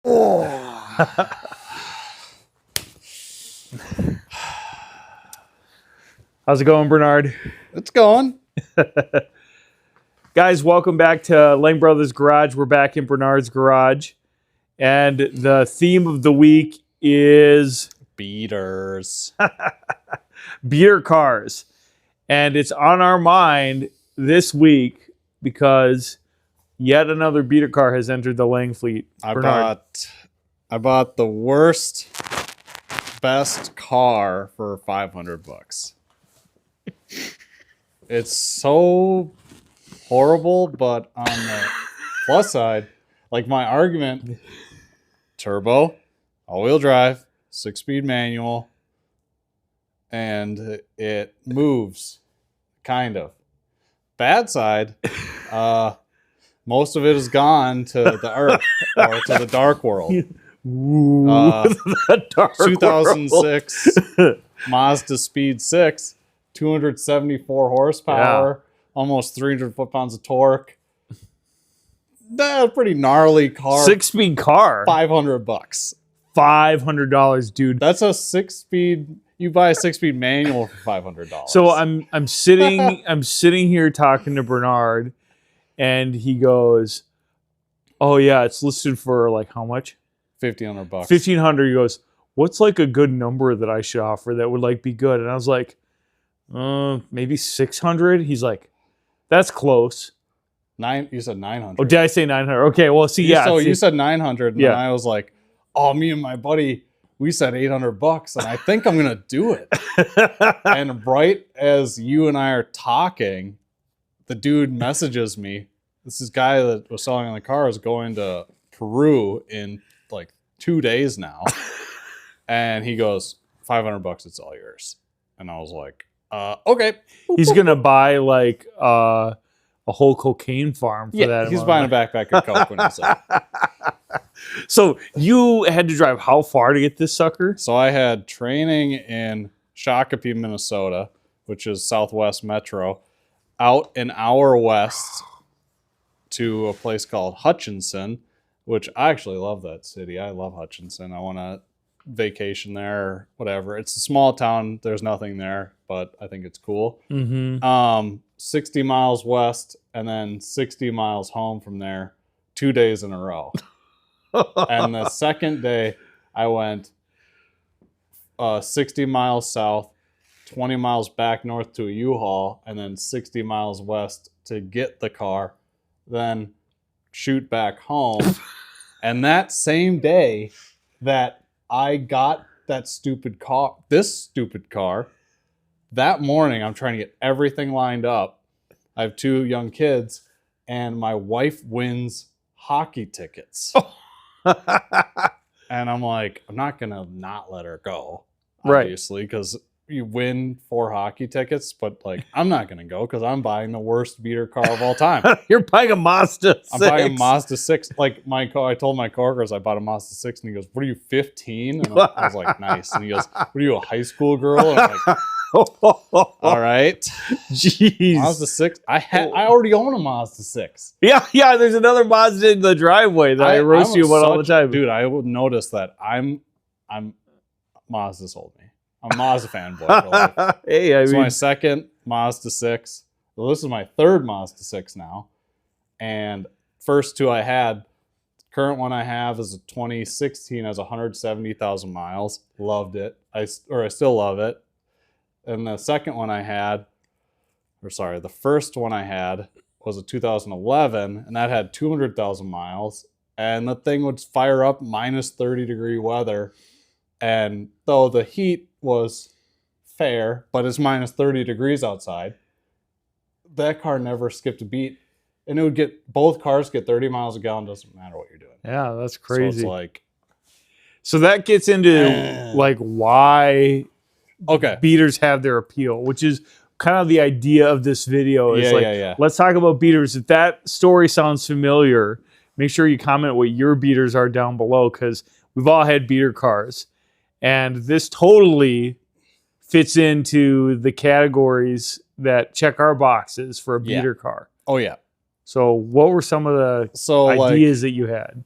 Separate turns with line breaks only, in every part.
Oh. How's it going, Bernard?
It's going.
Guys, welcome back to Lang Brothers Garage. We're back in Bernard's garage. And the theme of the week is
Beaters.
beater cars. And it's on our mind this week because yet another beater car has entered the Lang fleet.
I
Bernard.
bought the worst, best car for $500. It's so horrible, but on the plus side, like my argument, turbo, all-wheel drive, 6-speed manual, and it moves, kind of. Bad side, most of it is gone to the earth or to the dark world.
Ooh, the dark
2006 Mazda Speed 6, 274 horsepower, almost 300 foot-pounds of torque. That's a pretty gnarly car.
6-speed car.
$500.
$500, dude.
That's a 6-speed. You buy a 6-speed manual for $500.
So I'm sitting here talking to Bernard, and he goes, "Oh yeah, it's listed for like how much?
$1,500.
$1,500." He goes, "What's like a good number that I should offer that would like be good?" And I was like, maybe 600. He's like, "That's close."
You said 900.
Oh, did I say 900? Okay, well, see,
So
see,
you said 900, and
Yeah.
I was like, "Oh, me and my buddy, we said $800, and I think I'm gonna do it." And right as you and I are talking, the dude messages me. This is guy that was selling on the car is going to Peru in like 2 days now, and he goes, $500, it's all yours. And I was like, okay.
he's gonna buy like a whole cocaine farm for that.
He's
amount.
buying a backpack of coke when he's like.
So you had to drive how far to get this sucker?
So I had training in Shakopee, Minnesota, which is Southwest Metro, out an hour west to a place called Hutchinson, which I actually love that city. I love Hutchinson. I want to vacation there or whatever. It's a small town. There's nothing there, but I think it's cool.
Mm-hmm.
60 miles west and then 60 miles home from there, 2 days in a row. And the second day I went 60 miles south, 20 miles back north to a U-Haul, and then 60 miles west to get the car, then shoot back home. And that same day that I got that this stupid car, that morning I'm trying to get everything lined up. I have 2 young kids, and my wife wins hockey tickets. And I'm like, I'm not gonna not let her go, obviously, because you win 4 hockey tickets, but like I'm not gonna go because I'm buying the worst beater car of all time.
You're buying a Mazda 6.
I'm buying a Mazda 6. Like I told my coworkers I bought a Mazda 6, and he goes, "What are you, 15?" And I was like, "Nice." And he goes, "What are you, a high school girl?" And I'm like, all right.
Jeez.
Mazda 6. I already own a Mazda 6.
Yeah. There's another Mazda in the driveway that I roast you about all the time.
Dude, I would notice that I'm Mazda sold me. I'm a Mazda fanboy for life.
Hey, I
It's
mean,
my second Mazda 6. Well, this is my third Mazda 6 now. And first 2 I had. Current one I have is a 2016, has 170,000 miles. Loved it. I still love it. And the second one I had, the first one I had was a 2011, and that had 200,000 miles. And the thing would fire up minus 30-degree weather. And though the heat was fair, but it's minus 30 degrees outside, that car never skipped a beat. And it would both cars get 30 miles a gallon, doesn't matter what you're doing.
yeah, that's crazy.
So it's like,
so that gets into like why
okay,
beaters have their appeal, which is kind of the idea of this video. Is
yeah.
Let's talk about beaters. If that story sounds familiar, make sure you comment what your beaters are down below, because we've all had beater cars. And this totally fits into the categories that check our boxes for a beater car.
Oh, yeah.
So what were some of the ideas that you had?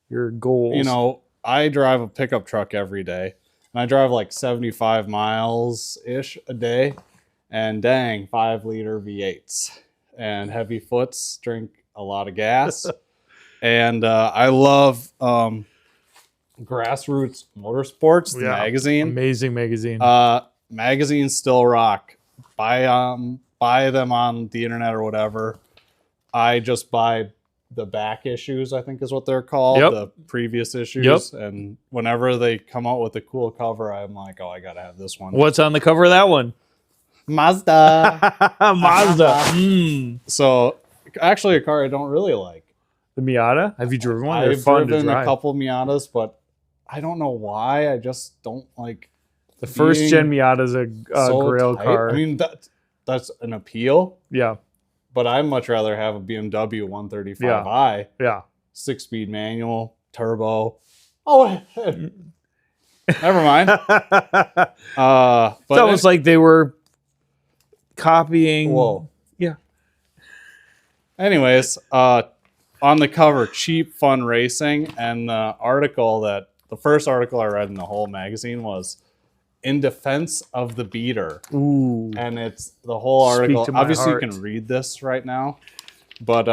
your goals.
you know, I drive a pickup truck every day, and I drive like 75 miles ish a day, and dang, 5-liter V8s, and heavy foots drink a lot of gas, and I love Grassroots Motorsports, the magazine.
Amazing magazine.
Magazines still rock. Buy them on the internet or whatever. I just buy the back issues, I think is what they're called,
Yep.
the previous issues. And whenever they come out with a cool cover, I'm like, oh, I gotta have this one.
What's on the cover of that one?
Mazda.
Mazda. Mm.
So actually, a car I don't really like.
The Miata? Have you driven one? They're
I've
fun to
driven
drive.
a couple Miatas, but I don't know why. I just don't like
The first
being
gen Miata is a
so
grail
tight.
car.
I mean, that's an appeal,
yeah,
but I'd much rather have a BMW 135i,
yeah.
6-speed manual, turbo. Oh, never mind. But
It's almost like they were copying.
whoa.
Yeah.
Anyways, on the cover, cheap fun racing, and the first article I read in the whole magazine was "In Defense of the Beater,"
Ooh.
and it's the whole article.
to my
Obviously,
heart.
you can read this right now, but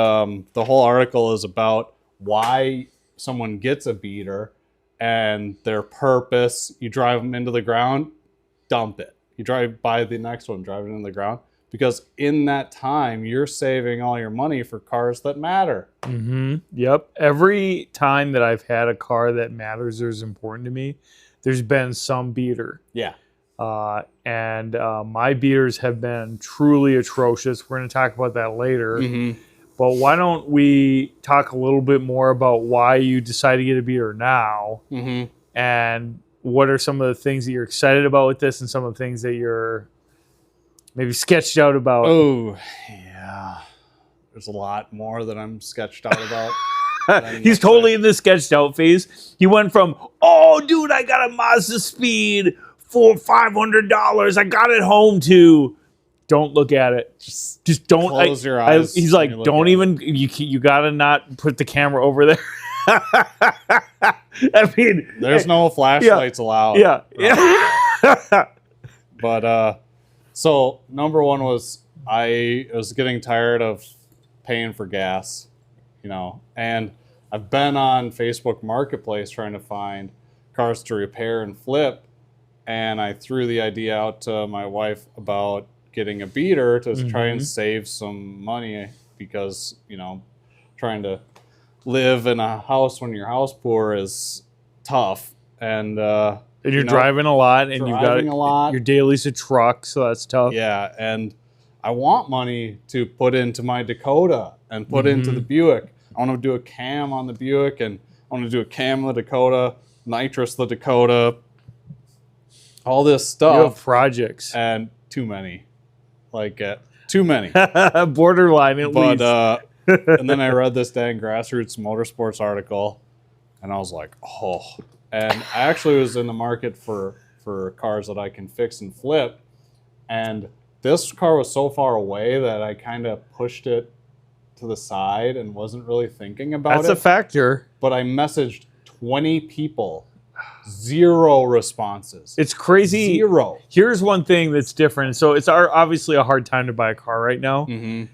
the whole article is about why someone gets a beater and their purpose. You drive them into the ground, dump it. You drive by the next one, drive it into the ground. Because in that time, you're saving all your money for cars that matter.
Mm-hmm. Yep. Every time that I've had a car that matters or is important to me, there's been some beater.
Yeah.
And my beaters have been truly atrocious. We're going to talk about that later.
Mm-hmm.
But why don't we talk a little bit more about why you decided to get a beater now,
Mm-hmm.
and what are some of the things that you're excited about with this, and some of the things that you're maybe sketched out about.
Oh, yeah. There's a lot more that I'm sketched out about.
He's totally in the sketched out phase. He went from, oh, dude, I got a Mazda Speed for $500. I got it home, to don't look at it. Just don't.
Close your eyes
He's
when
like,
you look
don't
at
even. You gotta not put the camera over there. I mean,
There's no flashlights allowed.
yeah, yeah.
But so number one was I was getting tired of paying for gas, and I've been on Facebook Marketplace trying to find cars to repair and flip, and I threw the idea out to my wife about getting a beater to try and save some money, because trying to live in a house when you're house poor is tough, and
you're driving a lot, and you've got
driving a lot.
your daily's a truck, so that's tough.
Yeah, and I want money to put into my Dakota and put into the Buick. I want to do a cam on the Buick, and I want to do a cam on the Dakota, nitrous the Dakota, all this
You have
stuff,
projects,
and too many, too many.
borderline at least.
But and then I read this dang Grassroots Motorsports article, and I was like, oh. And I actually was in the market for cars that I can fix and flip, and this car was so far away that I kind of pushed it to the side and wasn't really thinking about
That's
it.
a factor.
But I messaged 20 people, 0 responses.
It's crazy.
0.
Here's one thing that's different. So it's obviously a hard time to buy a car right now.
Mm-hmm.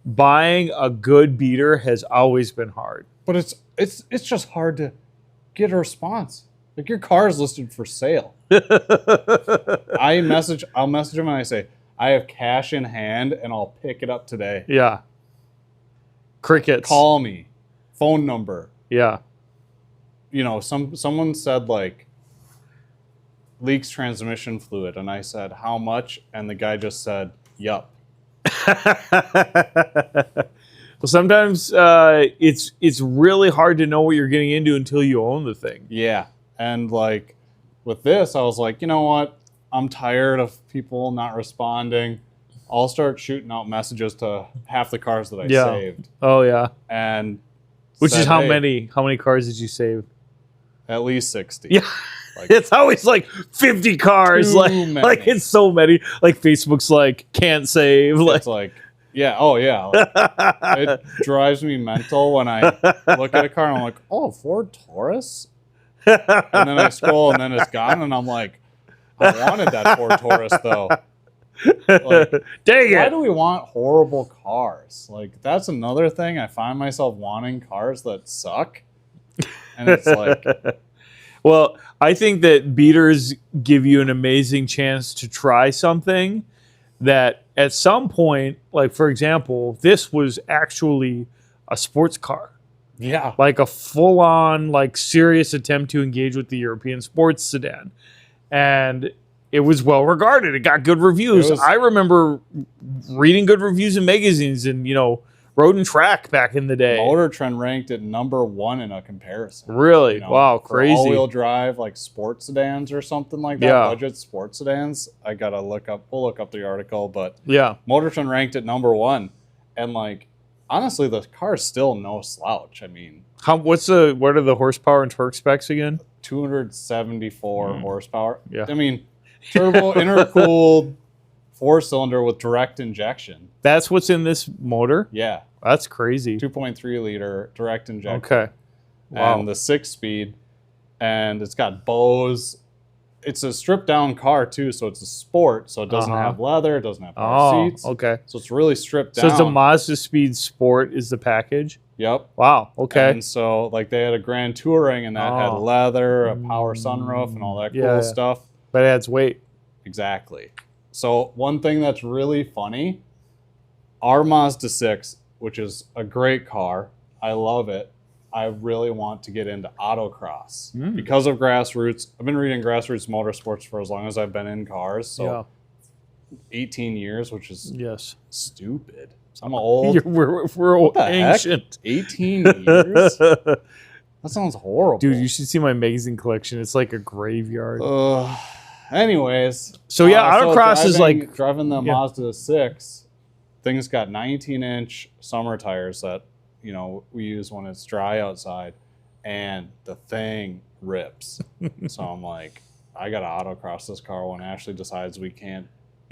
Buying a good beater has always been hard.
But it's just hard to get a response. Like, your car is listed for sale. I'll message them and I say, I have cash in hand and I'll pick it up today.
Yeah. Crickets.
Call me. Phone number.
Yeah.
Someone said leaks transmission fluid, and I said, how much? And the guy just said, yup.
Well, sometimes it's really hard to know what you're getting into until you own the thing.
Yeah. And with this, I was like, you know what? I'm tired of people not responding. I'll start shooting out messages to half the cars that I saved.
Oh yeah.
And
Which is
said,
how
"Hey,
many? How many cars did you save?
At least 60.
Yeah. It's always 50 cars.
Too
Like
many.
it's so many. Like Facebook's can't save.
It's Yeah. Oh, yeah. It drives me mental when I look at a car and I'm like, oh, Ford Taurus? And then I scroll and then it's gone and I'm like, I wanted that Ford Taurus though. Like,
Dang
why
it.
do we want horrible cars? Like, that's another thing. I find myself wanting cars that suck. And it's like,
Well, I think that beaters give you an amazing chance to try something that at some point, like for example, this was actually a sports car,
yeah.
like a full on, like serious attempt to engage with the European sports sedan. And it was well regarded. It got good reviews.
It was-
I remember reading good reviews in magazines and, Road and Track back in the day.
Motor Trend ranked it #1 in a comparison.
Really?
You know,
Wow,
for
crazy.
all-wheel drive, like sports sedans or something like that.
Yeah.
Budget sports sedans. I gotta look up. We'll look up the article, but
Yeah.
Motor Trend ranked it #1, and like honestly, the car's still no slouch. I mean,
What are the horsepower and torque specs again?
274 horsepower.
Yeah.
I mean, turbo intercooled 4-cylinder with direct injection.
That's what's in this motor?
Yeah,
That's crazy.
2.3 liter direct injection.
Okay. Wow.
And the 6-speed, and it's got Bose. It's a stripped down car too, so it's a sport, so it doesn't
Uh-huh.
have leather, it doesn't have power seats.
Okay.
So it's really stripped
So
down.
it's a Mazda Speed Sport is the package?
Yep.
Wow. Okay.
And so like they had a Grand Touring and that had
Oh.
leather, a power sunroof, and all that cool
Yeah, yeah.
stuff.
But it adds weight.
Exactly. So one thing that's really funny, our Mazda 6, which is a great car, I love it. I really want to get into autocross because of Grassroots. I've been reading Grassroots Motorsports for as long as I've been in cars, so 18 years, which is
Yes.
stupid. I'm old.
We're
What the heck?
ancient.
18 years? That sounds horrible.
Dude, you should see my magazine collection. It's like a graveyard.
Anyways.
So, yeah, autocross is like-
driving the
yeah.
Mazda 6. Thing's got 19-inch summer tires that, we use when it's dry outside. And the thing rips. So I'm like, I got to autocross this car when Ashley decides we can't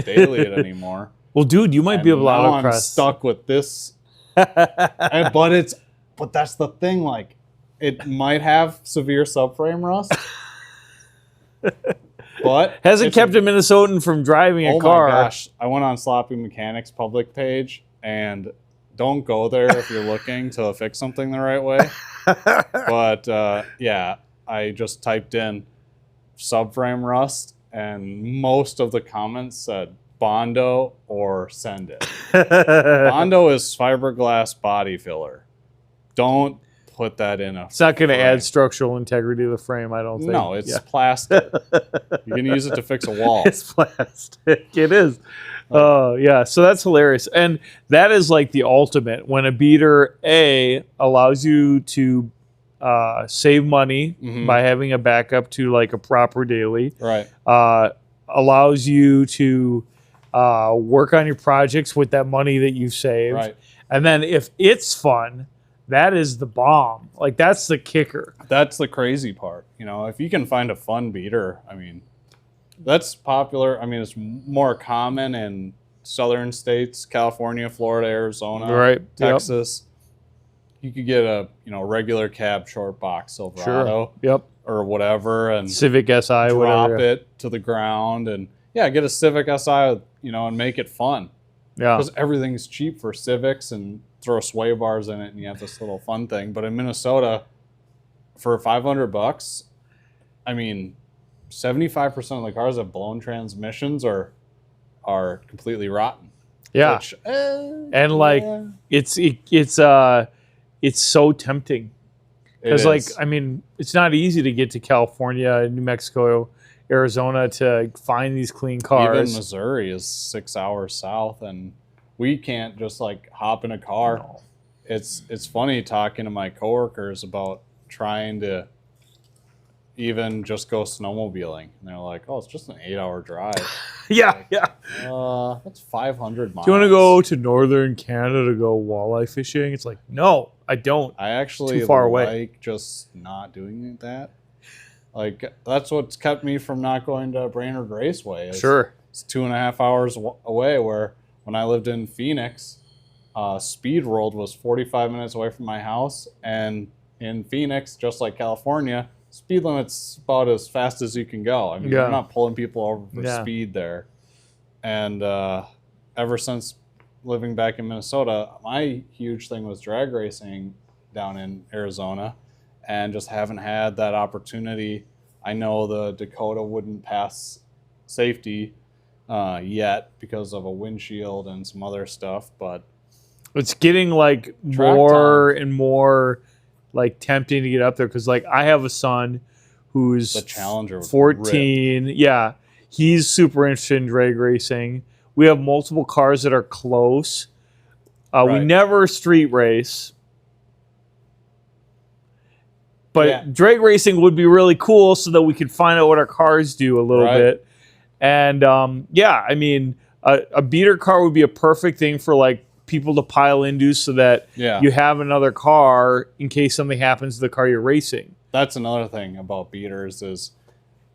daily it anymore.
Well, dude, you might
And
be able to
now I'm
autocross.
stuck with this. But that's the thing. Like, it might have severe subframe rust, but
Hasn't
it's-
kept a Minnesotan from driving a
Oh
car.
my gosh! I went on Sloppy Mechanics public page, and don't go there if you're looking to fix something the right way. But yeah, I just typed in subframe rust, and most of the comments said Bondo or send it. Bondo is fiberglass body filler. Don't put that in a.
It's not going to
frame.
add structural integrity to the frame, I don't think.
No, it's
Yeah.
plastic. You can use it to fix a wall.
It's plastic. It is. Oh, yeah. So that's hilarious. And that is like the ultimate when a beater, A, allows you to save money
Mhm.
by having a backup to like a proper daily,
Right.
allows you to work on your projects with that money that you've saved.
Right.
And then if it's fun, that is the bomb. Like that's the kicker.
That's the crazy part. If you can find a fun beater, I mean, that's popular. I mean, it's more common in southern states, California, Florida, Arizona,
Right. Yep.
Texas. You could get a, regular cab short box Silverado
Yep.
or whatever and
Civic SI,
drop
whatever.
it to the ground and get a Civic SI, and make it fun.
Yeah.
Because everything's cheap for Civics and throw sway bars in it and you have this little fun thing. But in Minnesota, for $500, I mean, 75% of the cars that have blown transmissions are completely rotten.
Yeah.
Which,
And like
yeah,
it's so tempting
it
because like
is.
I mean it's not easy to get to California, New Mexico, Arizona to find these clean
Even
cars.
Missouri is 6 hours south, and we can't just like hop in a car.
No.
It's funny talking to my coworkers about trying to even just go snowmobiling, and they're like, "Oh, it's just an 8-hour drive."
Yeah, yeah.
That's 500 miles.
Do you want to go to northern Canada to go walleye fishing? It's like, no, I don't.
I actually
too far away.
like just not doing that. Like that's what's kept me from not going to Brainerd Raceway.
Sure.
It's 2.5 hours away. Where when I lived in Phoenix, Speed World was 45 minutes away from my house, and in Phoenix, just like California, speed limit's about as fast as you can go. I mean,
Yeah.
you're not pulling people over for
Yeah.
speed there. And ever since living back in Minnesota, my huge thing was drag racing down in Arizona, and just haven't had that opportunity. I know the Dakota wouldn't pass safety yet because of a windshield and some other stuff, but
It's getting like
Track
more and more like tempting to get up there because like I have a son who's
the Challenger would
14. Yeah, he's super interested in drag racing. We have multiple cars that are close. We
Right.
never street race. But
Yeah.
drag racing would be really cool so that we could find out what our cars do a little
Right.
bit. And yeah, I mean, a beater car would be a perfect thing for like people to pile into so that
Yeah.
you have another car in case something happens to the car you're racing.
That's another thing about beaters is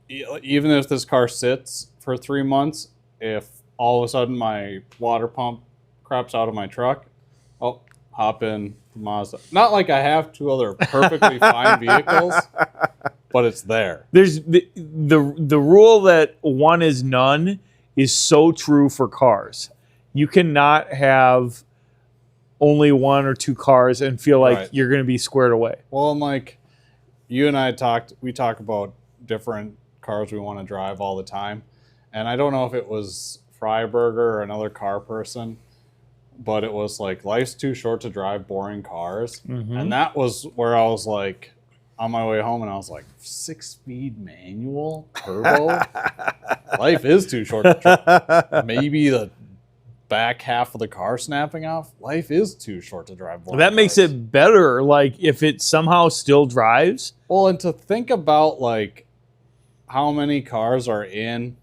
even if this car sits for 3 months, if all of a sudden my water pump craps out of my truck, oh, hop in the Mazda. Not like I have two other perfectly fine vehicles, but it's there.
There's the rule that one is none is so true for cars. You cannot have only one or two cars and feel like
Right.
you're going to be squared away.
Well, and like you and I we talk about different cars we want to drive all the time. And I don't know if it was Freiberger or another car person, but it was like, life's too short to drive boring cars.
Mhm.
And that was where I was like, on my way home, and I was like, 6-speed manual turbo? Life is too short to drive. Maybe the back half of the car snapping off. Life is too short to drive boring
That makes
cars.
it better. Like if it somehow still drives.
Well, and to think about like how many cars are in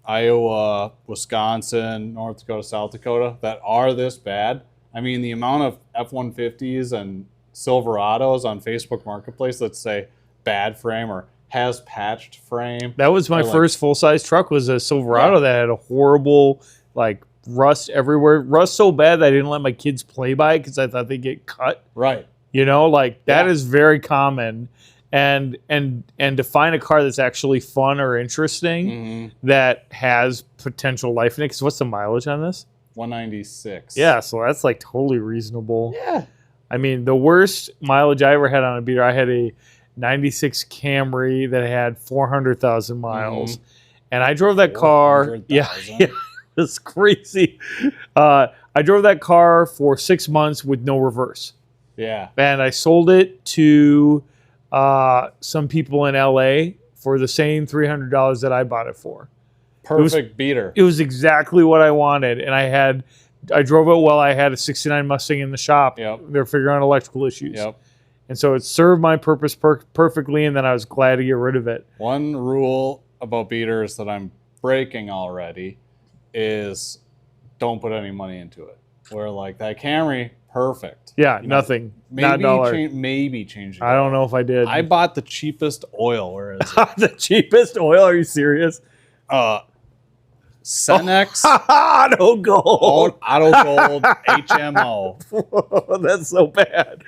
Iowa, Wisconsin, North Dakota, South Dakota that are this bad. I mean, the amount of F-150s and Silverados on Facebook Marketplace that say bad frame or has patched frame.
That was my
Or, like-
first full size truck. Was a Silverado
Yeah.
that had a horrible like rust everywhere. Rust so bad that I didn't let my kids play by it because I thought they'd get cut.
Right.
You know, like that
Yeah.
is very common. And to find a car that's actually fun or interesting
Mm-hmm.
that has potential life in it. Because what's the mileage on this?
196.
Yeah, so that's like totally reasonable.
Yeah.
I mean, the worst mileage I ever had on a beater, I had a 96 Camry that had 400,000 miles. And I drove that car. Yeah,
400,000?
yeah, it's crazy. I drove that car for 6 months with no reverse.
Yeah.
And I sold it to some people in LA for the same $300 that I bought it for.
Perfect beater.
It was exactly what I wanted. And I drove it while I had a 69 Mustang in the shop.
Yep.
They're figuring out electrical issues.
Yep.
And so it served my purpose perfectly, and then I was glad to get rid of it.
One rule about beaters that I'm breaking already is don't put any money into it. Where like that Camry, perfect.
Yeah,
You know,
nothing. Not a
Maybe
dollar.
maybe change it.
I don't know if I did.
I bought the cheapest oil. Where is it?
the cheapest oil? Are you serious?
Cenex
Auto Gold.
Auto Gold HMO.
That's so bad.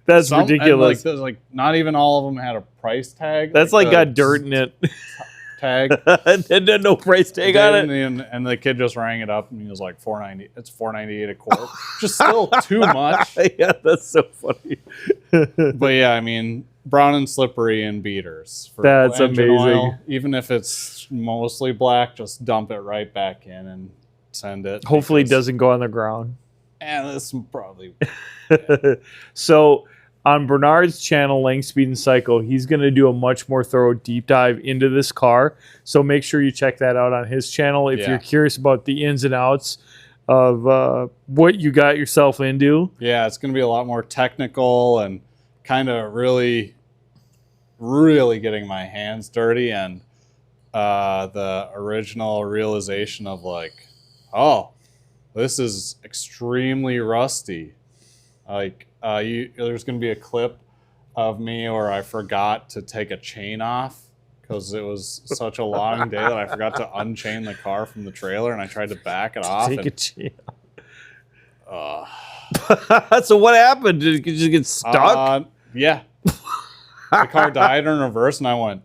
That's
Some- and,
ridiculous.
Like, there's, like not even all of them had a price tag.
That's like
the
got dirt in it.
tag.
and then no price tag on it.
And the kid just rang it up and he was like $4.90. It's $4.98 a quart. Just still too much.
Yeah, that's so funny.
But yeah, I mean, brown and slippery in beaters. For
That's
engine
amazing.
Oil, even if it's mostly black, just dump it right back in and send it.
Hopefully it
because-
doesn't go on the ground.
And this probably.
So on Bernard's channel, Lang Speed and Cycle, he's going to do a much more thorough deep dive into this car. So make sure you check that out on his channel if
Yeah.
you're curious about the ins and outs of what you got yourself into.
Yeah, it's going to be a lot more technical and kind of really, really getting my hands dirty and the original realization of like, oh, this is extremely rusty. Like, there's going to be a clip of me where I forgot to take a chain off because it was such a long day that I forgot to unchain the car from the trailer and I tried to back it off.
Take
And
a chance. So what happened? Did it just get stuck?
Yeah. The car died in reverse, and I went,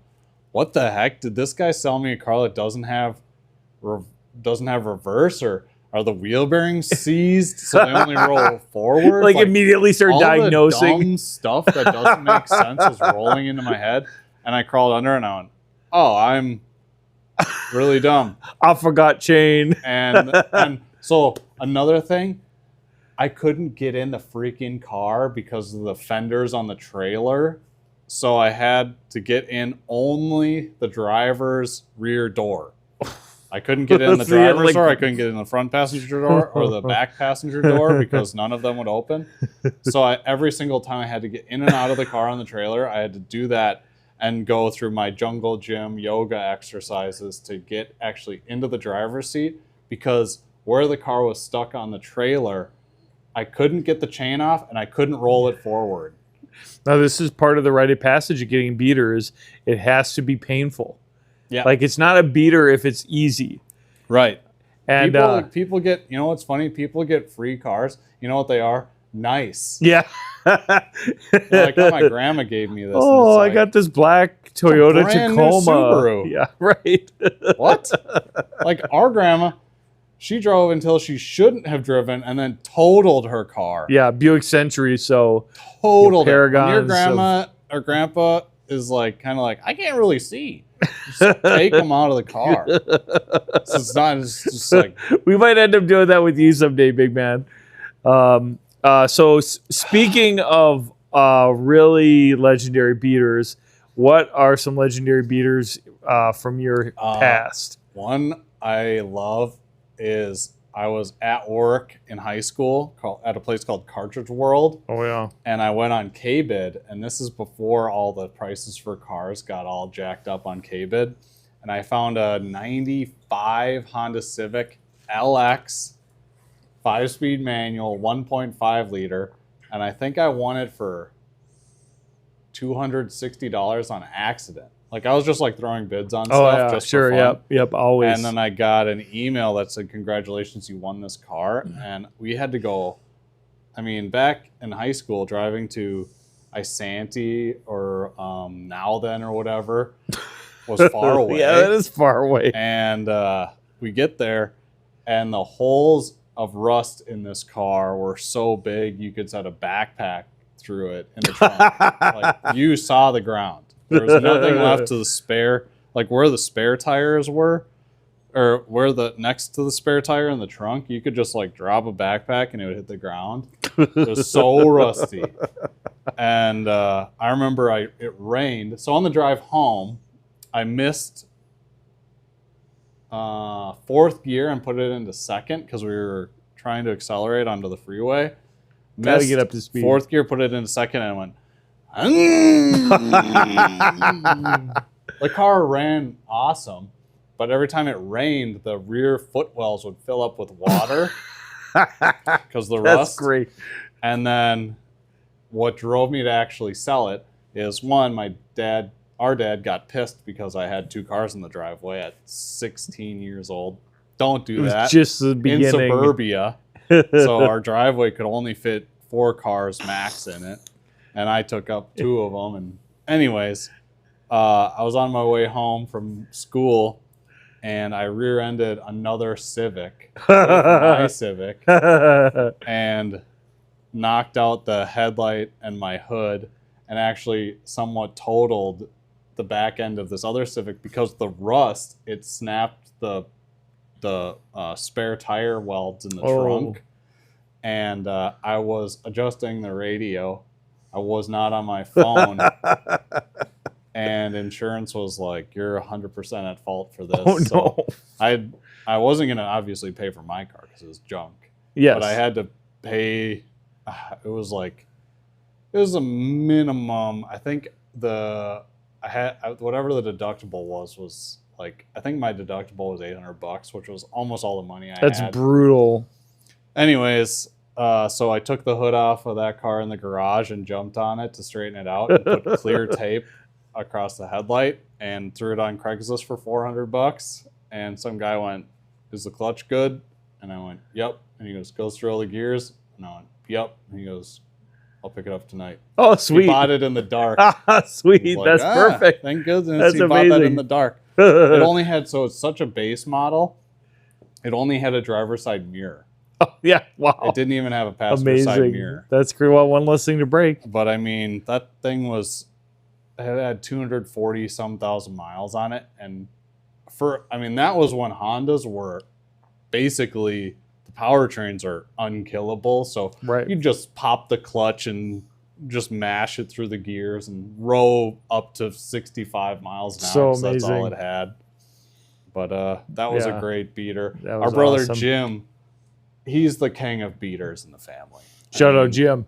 "What the heck? Did this guy sell me a car that doesn't have reverse, or are the wheel bearings seized so they only roll forward?"
Like immediately start
all
diagnosing.
the dumb stuff that doesn't make sense was rolling into my head, and I crawled under and I went, "Oh, I'm really dumb."
I forgot chain.
And so another thing, I couldn't get in the freaking car because of the fenders on the trailer. So I had to get in only the driver's rear door. I couldn't get in the
So you had,
driver's
like-
door. I couldn't get in the front passenger door or the back passenger door because none of them would open. So every single time I had to get in and out of the car on the trailer, I had to do that and go through my jungle gym yoga exercises to get actually into the driver's seat, because where the car was stuck on the trailer, I couldn't get the chain off and I couldn't roll it forward.
Now this is part of the rite of passage of getting beater is it has to be painful.
Yeah.
Like it's not a beater if it's easy.
Right.
And
People get, you know what's funny? People get free cars. You know what they are? Nice.
yeah.
Like, oh, my grandma gave me this. and
Oh,
it's
I
like,
got this black Toyota
brand new
Tacoma.
Subaru.
Yeah, right.
what? Like our grandma, she drove until she shouldn't have driven and then totaled her car.
Yeah, Buick Century. So
Totaled it. When your
Paragons
grandma or grandpa is like, kind of like, I can't really see. Just take them out of the car. So it's just like,
we might end up doing that with you someday, big man. Speaking of really legendary beaters, what are some legendary beaters from your past?
one I love is I was at work in high school at a place called Cartridge World,
Oh yeah.
and I went on KBID, and this is before all the prices for cars got all jacked up on KBID, and I found a 95 Honda Civic LX 5-speed manual 1.5 liter, and I think I won it for $260 on accident. Like I was just like throwing bids on
Oh
stuff
yeah.
just
Sure.
for fun.
Yep. Always.
And then I got an email that said, "Congratulations, you won this car." And we had to go, I mean, back in high school, driving to Isanti or Now Then or whatever was far away.
Yeah, that is far away.
And we get there, and the holes of rust in this car were so big you could set a backpack through it in the trunk. Like you saw the ground. There was nothing left to the spare, like where the spare tires were, or where the next to the spare tire in the trunk. You could just like drop a backpack and it would hit the ground. It was so rusty. And I remember it rained. So on the drive home, I missed fourth gear and put it into second because we were trying to accelerate onto the freeway.
Gotta
Missed
get up to speed.
Fourth gear, put it into second, and I went. The car ran awesome, but every time it rained, the rear footwells would fill up with water because the
That's
rust.
great.
And then what drove me to actually sell it is one, our dad got pissed because I had two cars in the driveway at 16 years old. Don't do
It was
that.
just the
In
beginning.
suburbia. So our driveway could only fit 4 cars max in it. And I took up 2 of them. And anyways, I was on my way home from school and I rear-ended another Civic, my Civic, and knocked out the headlight and my hood, and actually somewhat totaled the back end of this other Civic because the rust, it snapped the spare tire welds in the trunk. And I was adjusting the radio. I was not on my phone. And insurance was like, "You're 100% at fault for this."
Oh no.
So I wasn't going to obviously pay for my car because it was junk.
Yes.
But I had to pay. It was a minimum. I think whatever the deductible was like, I think my deductible was $800, which was almost all the money I had.
That's brutal.
Anyways, so I took the hood off of that car in the garage and jumped on it to straighten it out and put clear tape across the headlight and threw it on Craigslist for $400. And some guy went, "Is the clutch good?" And I went, yep. And he goes, goes through all the gears. And I went, yep. And he goes, I'll pick it up tonight.
Oh,
He
sweet.
bought it in the dark.
Sweet.
Like,
That's perfect.
Thank goodness
That's
he bought that in
amazing.
the dark. It only had, so it's such a base model. It only had a driver's side mirror.
Oh, yeah. Wow.
It didn't even have a passenger side
Amazing.
mirror.
That's great. Well, one less thing to break.
But I mean, that thing was, it had 240 some thousand miles on it. And that was when Hondas were basically, the powertrains are unkillable. So
Right.
you just pop the clutch and just mash it through the gears and row up to 65 miles an
So
hour. That's all
amazing.
it had. But that was
Yeah.
a great beater.
That
Our
was
brother
awesome.
Jim, he's the king of beaters in the family.
Shout
I
out,
mean,
Jim.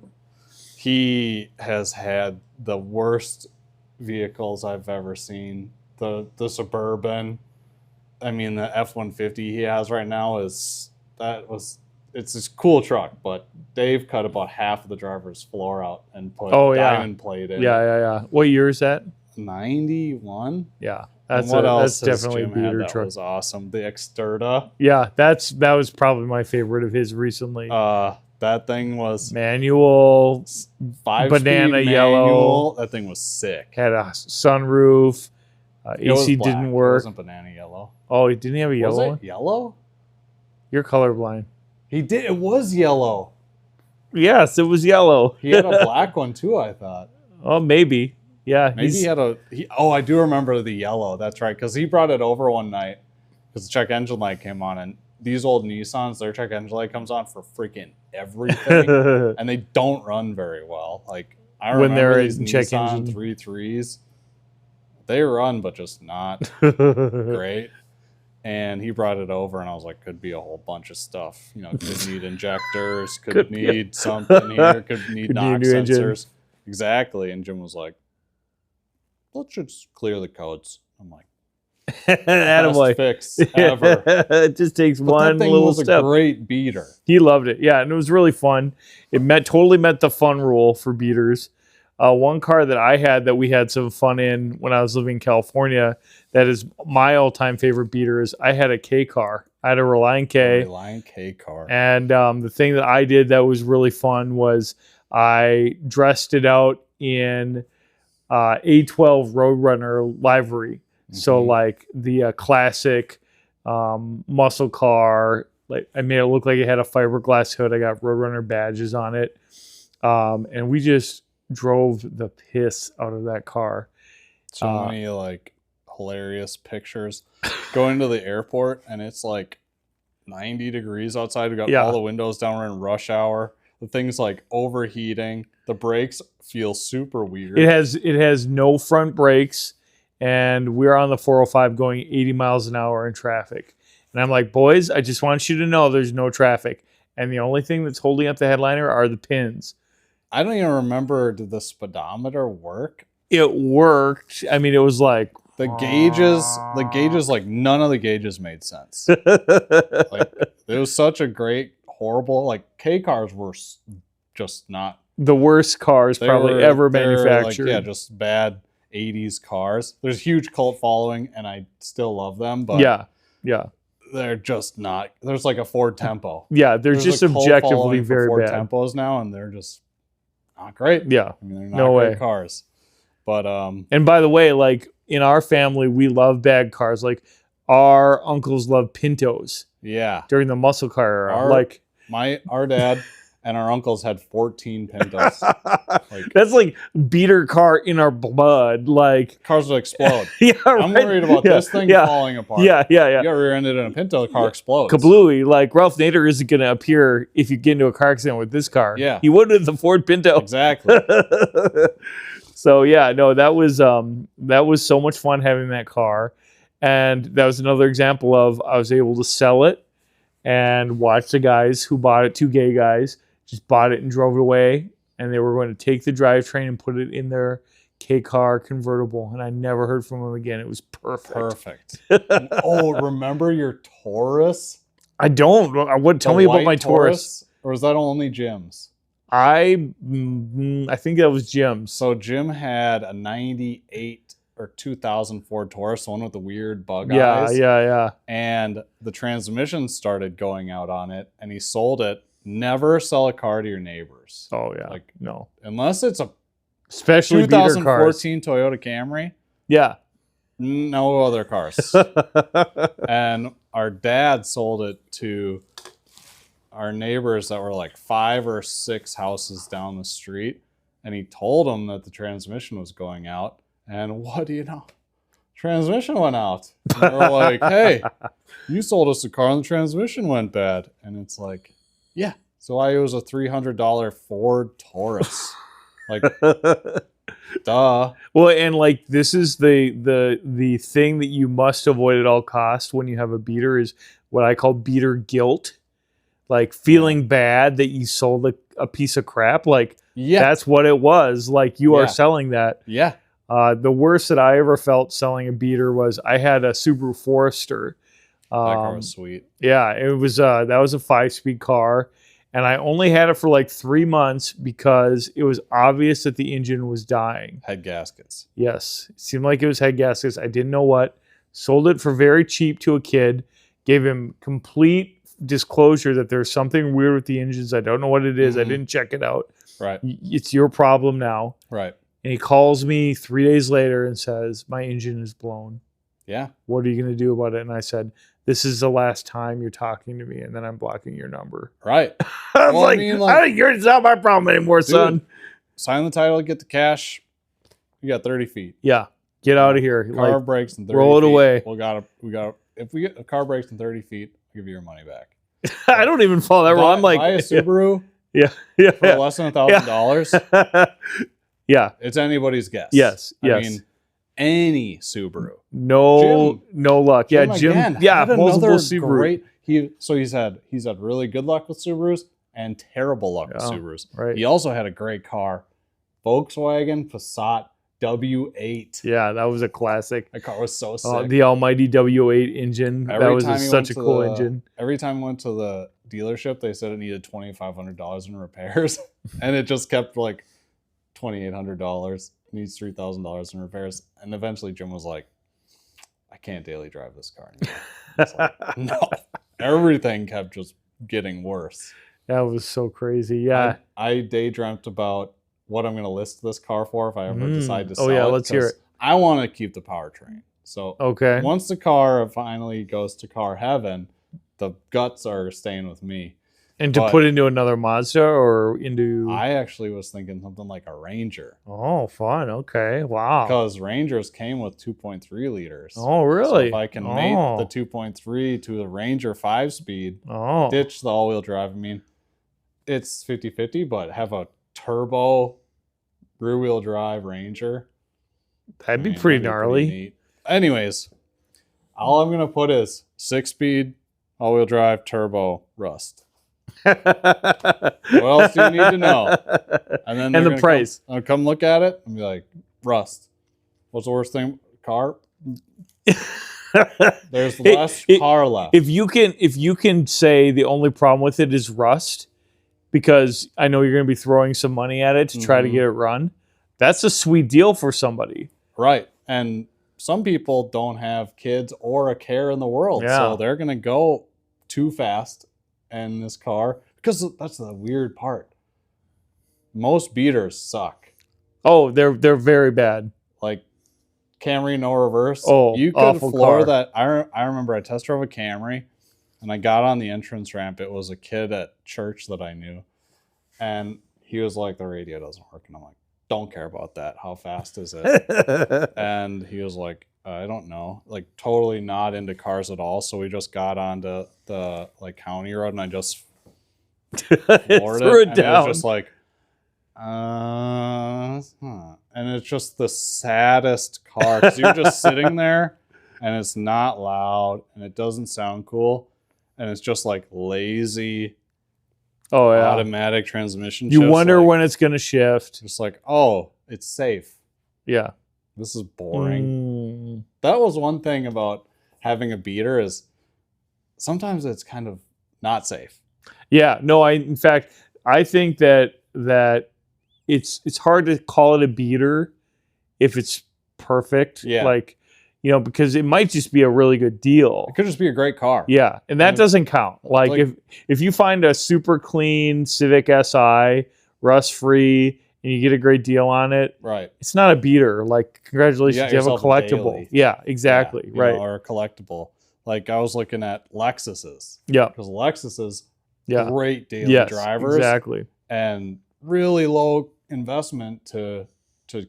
He has had the worst vehicles I've ever seen. The Suburban, I mean the F-150 he has right now it's this cool truck, but Dave cut about half of the driver's floor out and put diamond plate in.
Yeah. What year is that?
91.
Yeah.
And
That's
what else
that's
has
definitely a
Jim had
beater
that
truck.
was awesome. The Xterra.
Yeah, that was probably my favorite of his recently.
That thing was
Manual,
5-speed
banana
manual.
yellow.
That thing was sick.
had a sunroof.
It was
AC
black.
didn't
It
work.
wasn't banana yellow.
Oh, he didn't have a yellow
Was
one?
it yellow?
You're colorblind.
He did. It was yellow.
Yes, it was yellow.
He had a black one too, I thought.
Oh, maybe. Yeah.
Maybe
he's-
he had I do remember the yellow. That's right. Because he brought it over one night because the check engine light came on. And these old Nissans, their check engine light comes on for freaking everything. And they don't run very well. Like, I
When
remember
they're
these
in check
Nissan
engine.
3.3s. They run, but just not great. And he brought it over, and I was like, could be a whole bunch of stuff. You know, could need injectors, could need something here, could need
Could need a
knock
new engine.
sensors. Exactly. And Jim was like, let's just clear the codes. I'm like,
Attaboy.
best fix ever.
It just takes
But
one
that thing
little
was
step.
a great beater.
He loved it. Yeah, and it was really fun. It totally met the fun rule for beaters. One car that I had that we had some fun in when I was living in California, that is my all-time favorite beater, is I had a K car. I had a Reliant K.
Reliant K car.
And the thing that I did that was really fun was I dressed it out in A12 Roadrunner livery. So
Mhm.
like the classic muscle car, like I made it look like it had a fiberglass hood. I got Roadrunner badges on it. And we just drove the piss out of that car.
So many like hilarious pictures going to the airport, and it's like 90 degrees outside. We got
Yeah.
all the windows down. We're in rush hour. The thing's like overheating. The brakes feel super weird.
It has no front brakes, and we're on the 405 going 80 miles an hour in traffic. And I'm like, boys, I just want you to know there's no traffic. And the only thing that's holding up the headliner are the pins.
I don't even remember, did the speedometer work?
It worked. I mean, it was like
The gauges, like none of the gauges made sense. Like it was such a great, horrible, like K cars were just not.
the worst cars probably ever
they're
manufactured.
Like, yeah, just bad 80s cars. There's a huge cult following, and I still love them, but
yeah.
they're just not. There's like a Ford Tempo.
Yeah, they're
There's
just
a cult
objectively
following for
very
Ford
bad.
Tempos now, and they're just not great.
Yeah.
I mean, they're not
No
great
way.
cars. But
And by the way, like in our family, we love bad cars. Like our uncles love Pintos
yeah,
during the muscle car era.
Our-
like
our dad and our uncles had 14 Pintos. Like
that's like beater car in our blood. Like
cars would explode.
yeah,
I'm
right?
worried about
Yeah,
this thing
Yeah,
falling apart.
yeah.
You got rear-ended in a Pinto, the car explodes.
Kablooey, like Ralph Nader isn't going to appear if you get into a car accident with this car.
Yeah.
He would with the Ford Pinto.
Exactly.
So yeah, no, that was so much fun having that car, and that was another example of I was able to sell it and watch the guys who bought it, two gay guys, just bought it and drove it away, and they were going to take the drivetrain and put it in their K car convertible, and I never heard from them again. It was perfect.
Oh, remember your Taurus?
I don't. I would tell
The
me about
white
my Taurus.
Or was that only Jim's?
I think that was Jim's.
So Jim had a 98 or 2000 Ford Taurus, the one with the weird bug
Yeah,
eyes.
yeah.
And the transmission started going out on it, and he sold it. Never sell a car to your neighbors.
Oh yeah.
Like,
No.
unless it's a
Especially beater cars.
2014 Toyota Camry,
Yeah.
no other cars. And our dad sold it to our neighbors that were like 5 or 6 houses down the street. And he told them that the transmission was going out. And what do you know? Transmission went out. And they were like, hey, you sold us a car and the transmission went bad. And it's like, yeah. So I was a $300 Ford Taurus. Like, duh.
Well, and like this is the thing that you must avoid at all costs when you have a beater is what I call beater guilt. Like feeling bad that you sold a piece of crap. Like
Yeah.
that's what it was. Like you
Yeah.
are selling that.
Yeah.
The worst that I ever felt selling a beater was I had a Subaru Forester.
That car was sweet.
Yeah, it was that was a 5-speed car, and I only had it for like 3 months because it was obvious that the engine was dying.
Head gaskets.
Yes, it seemed like it was head gaskets. I didn't know what. Sold it for very cheap to a kid. Gave him complete disclosure that there's something weird with the engines. I don't know what it is. I
Mhm.
didn't check it out.
Right.
It's your problem now.
Right.
And he calls me 3 days later and says, my engine is blown.
Yeah.
What are you going to do about it? And I said, this is the last time you're talking to me, and then I'm blocking your number.
Right.
I was
Well, I
like,
mean, like-
it's not my problem anymore, son.
Sign the title, get the cash. You got 30 feet.
Yeah, get out of here.
Car
Like,
breaks in 30
roll it
feet.
away.
We got if we get a car breaks in 30 feet, I'll give you your money back.
I don't even follow that rule. I'm like,
buy a Subaru
yeah,
for less than $1,000.
yeah,
It's anybody's guess.
yes,
I
yes.
mean, any Subaru.
No luck. Yeah, Jim.
again,
Yeah,
had
multiple
another
Subaru.
great. He's had really good luck with Subarus and terrible luck with
Yeah,
Subarus.
right.
He also had a great car, Volkswagen Passat W8.
Yeah, that was a classic.
That car was so sick.
The almighty W8 engine.
Every
that was
time he
such
went
a
to
cool
the-
engine.
Every time I went to the dealership, they said it needed $2,500 in repairs, and it just kept like $2,800. Needs $3,000 in repairs, and eventually Jim was like, "I can't daily drive this car anymore." It's like, no, everything kept just getting worse.
That was so crazy. Yeah.
I daydreamt about what I'm going to list this car for if I ever decide to
Oh,
sell
yeah,
it.
let's hear
'cause
it.
I want to keep the powertrain. So
Okay.
once the car finally goes to car heaven, the guts are staying with me.
And to
but-
put into another Mazda or into.
I actually was thinking something like a Ranger,
Oh, fun. Okay. Wow.
because Rangers came with 2.3 liters.
Oh,
So
really?
if I can mate the 2.3 to the Ranger 5-speed,
Oh.
ditch the all-wheel drive. I mean, it's 50-50, but have a turbo rear-wheel drive Ranger.
That'd be
I mean,
pretty
that'd
gnarly.
neat. Anyways, all I'm gonna put is 6-speed all-wheel drive turbo Rust.
what
else do you need to know? And then
And
they're
the
gonna
price.
come look at it and be like, Rust. What's the worst thing? Car. There's less car left.
If you can say the only problem with it is rust, because I know you're going to be throwing some money at it to try to
Mhm.
get it run, that's a sweet deal for somebody.
Right. And some people don't have kids or a care in the world.
Yeah.
So they're going to go too fast in this car. Because that's the weird part. Most beaters suck.
Oh, they're very bad.
Like Camry no reverse.
Oh,
you could
awful
floor
car.
that. I remember I test drove a Camry and I got on the entrance ramp. It was a kid at church that I knew. And he was like, the radio doesn't work. And I'm like, don't care about that. How fast is it? And he was like, I don't know, like totally not into cars at all. So we just got onto the like county road and I just floored
Threw it
and
down.
It was just like, and it's just the saddest car because you're just sitting there and it's not loud and it doesn't sound cool and it's just like lazy
Oh yeah.
automatic transmission.
You
shifts,
wonder
like,
when it's going to shift.
just like, oh, it's safe.
Yeah.
This is boring.
Mm.
That was one thing about having a beater is sometimes it's kind of not safe.
Yeah, no, in fact, I think that it's hard to call it a beater if it's perfect.
Yeah.
Like, you know, because it might just be a really good deal.
It could just be a great car.
Yeah, and that
Yeah.
doesn't count. Like,
Like-
if you find a super clean Civic Si, rust free, and you get a great deal on it,
Right.
it's not a beater. Like, congratulations, you have a
yourself a
collectible.
daily.
Yeah, exactly.
Yeah, you
right.
know, or a collectible. Like I was looking at Lexuses
Yeah.
because Lexuses,
Yeah.
great daily
Yes.
drivers,
Exactly.
and really low investment to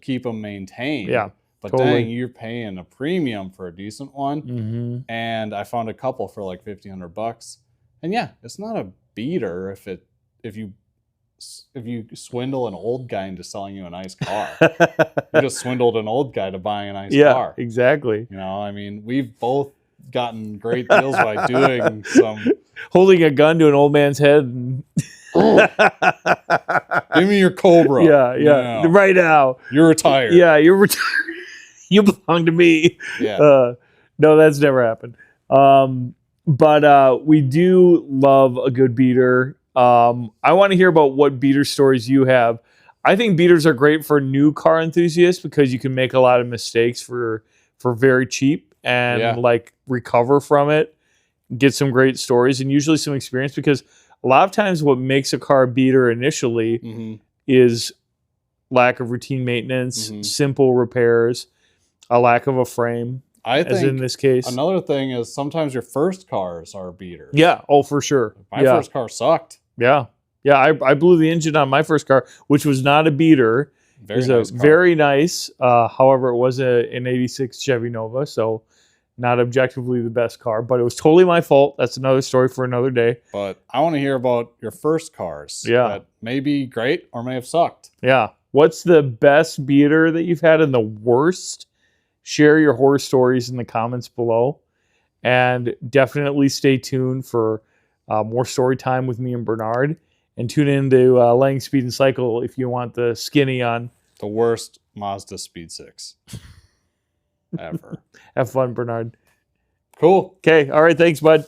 keep them maintained.
Yeah.
But
totally.
dang, you're paying a premium for a decent one.
Mm-hmm.
And I found a couple for like $1,500. And yeah, it's not a beater if you swindle an old guy into selling you a nice car. You just swindled an old guy to buying a nice
Yeah.
car.
Exactly.
You know, I mean, we've both gotten great deals by doing some.
Holding a gun to an old man's head. And
Give me your Cobra.
yeah.
No,
Right now.
you're retired.
Yeah, you're retired. You belong to me.
Yeah.
No, that's never happened. But we do love a good beater. I want to hear about what beater stories you have. I think beaters are great for new car enthusiasts because you can make a lot of mistakes for very cheap and
Yeah.
like recover from it, get some great stories and usually some experience, because a lot of times what makes a car a beater initially
hmm
is lack of routine maintenance,
Mhm.
simple repairs, a lack of a frame,
I
as in
think
this case.
another thing is sometimes your first cars are beaters.
Yeah. Oh, for sure.
My
yeah.
first car sucked.
Yeah. Yeah. I blew the engine on my first car, which was not a beater. It
Very
was
nice
a
car.
very nice. However, it was an 86 Chevy Nova. So not objectively the best car, but it was totally my fault. That's another story for another day.
But I want to hear about your first cars.
Yeah.
That may be great or may have sucked.
Yeah. What's the best beater that you've had and the worst? Share your horror stories in the comments below. And definitely stay tuned for more story time with me and Bernard. And tune into Lang Speed and Cycle if you want the skinny on.
The worst Mazda Speed 6 ever.
Have fun, Bernard.
Cool.
Okay. All right. Thanks, bud.